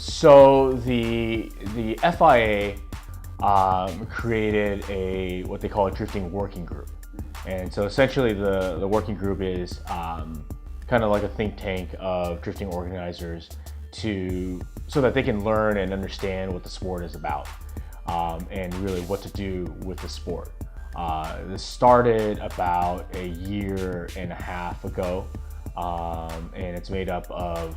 So the FIA created what they call a drifting working group, and so essentially the working group is kind of like a think tank of drifting organizers so that they can learn and understand what the sport is about, and really what to do with the sport. This started about a year and a half ago. And it's made up of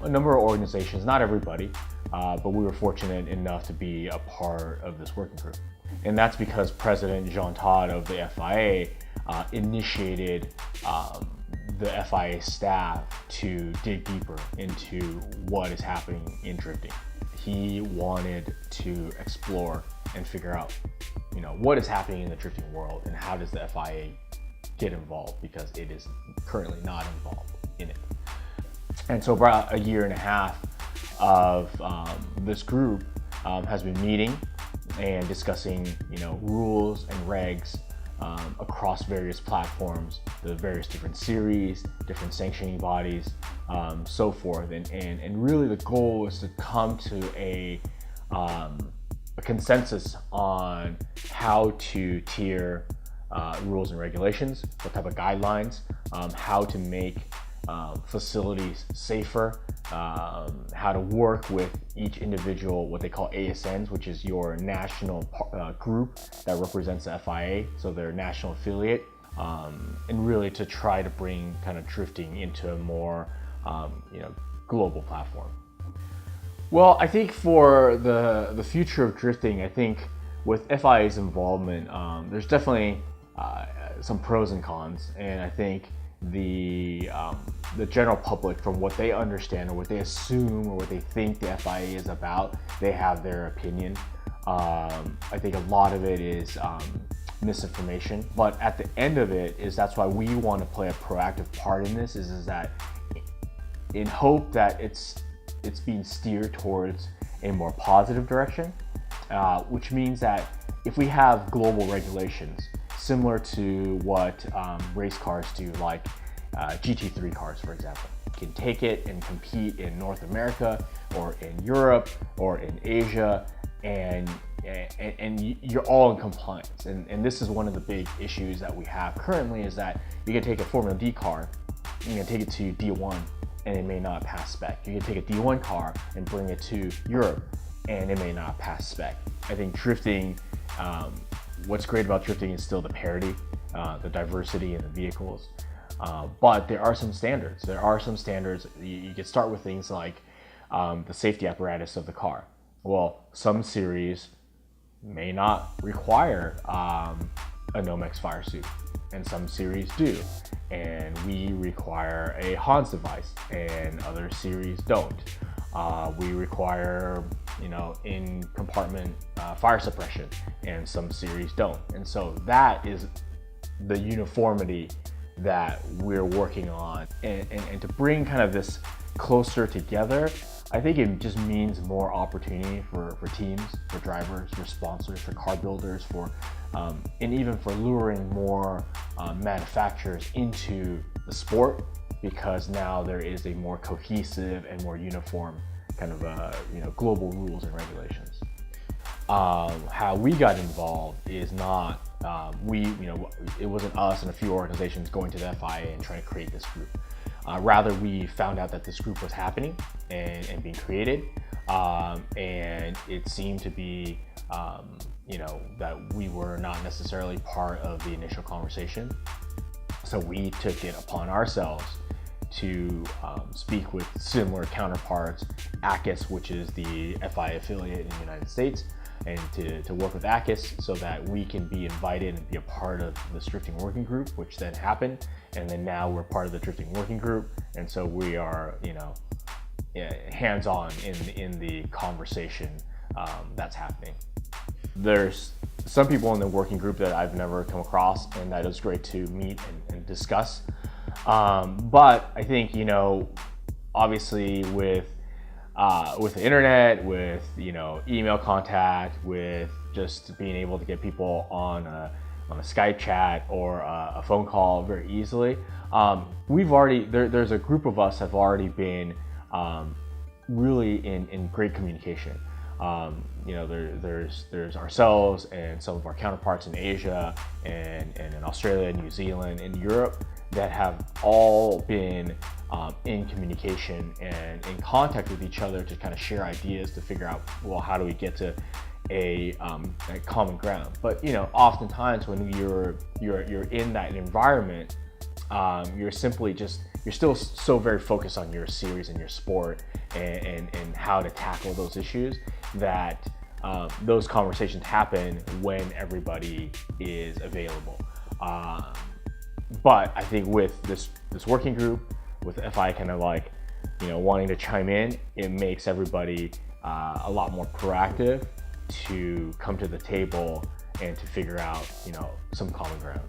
a number of organizations, not everybody, but we were fortunate enough to be a part of this working group. And that's because President Jean Todt of the FIA initiated the FIA staff to dig deeper into what is happening in drifting. He wanted to explore and figure out, what is happening in the drifting world and how does the FIA get involved, because it is currently not involved in it. And so about a year and a half of this group has been meeting and discussing rules and regs across various platforms, the various different series, different sanctioning bodies, so forth. And really the goal is to come to a consensus on how to tier rules and regulations, what type of guidelines, how to make facilities safer, how to work with each individual, what they call ASNs, which is your national group that represents the FIA, so their national affiliate, and really to try to bring kind of drifting into a more global platform. Well, I think for the future of drifting, I think with FIA's involvement, there's definitely some pros and cons, and I think the general public, from what they understand or what they assume or what they think the FIA is about, they have their opinion. I think a lot of it is misinformation, but at the end of it is that's why we want to play a proactive part in this. Is that in hope that it's being steered towards a more positive direction, which means that if we have global regulations similar to what race cars do, like GT3 cars, for example, can take it and compete in North America or in Europe or in Asia, and you're all in compliance. And this is one of the big issues that we have currently, is that you can take a Formula D car, you can take it to D1, and it may not pass spec. You can take a D1 car and bring it to Europe, and it may not pass spec. I think drifting, what's great about drifting is still the parity, the diversity in the vehicles. But there are some standards. You can start with things like the safety apparatus of the car. Well, some series may not require a Nomex fire suit, and some series do. And we require a Hans device, and other series don't. We require, in compartment fire suppression, and some series don't. And so that is the uniformity that we're working on. And to bring kind of this closer together, I think it just means more opportunity for teams, for drivers, for sponsors, for car builders, and even for luring more manufacturers into the sport, because now there is a more cohesive and more uniform kind of global rules and regulations. How we got involved is not it wasn't us and a few organizations going to the FIA and trying to create this group. Rather, we found out that this group was happening and being created, and it seemed to be that we were not necessarily part of the initial conversation. So we took it upon ourselves to speak with similar counterparts, ACIS, which is the FIA affiliate in the United States, and to work with ACIS so that we can be invited and be a part of the drifting working group, which then happened. And then now we're part of the drifting working group. And so we are, hands-on in the conversation that's happening. There's some people in the working group that I've never come across, and that is great to meet and discuss. But I think, obviously with the internet, with email contact, with just being able to get people on a Skype chat or a phone call very easily, there's a group of us have already been really in great communication. There's ourselves and some of our counterparts in Asia and in Australia, New Zealand, and Europe that have all been in communication and in contact with each other to kind of share ideas to figure out, well, how do we get to a common ground. But oftentimes when you're in that environment, you're still so very focused on your series and your sport and how to tackle those issues that those conversations happen when everybody is available. But I think with this working group, with FI kind of like wanting to chime in, it makes everybody a lot more proactive to come to the table and to figure out some common ground.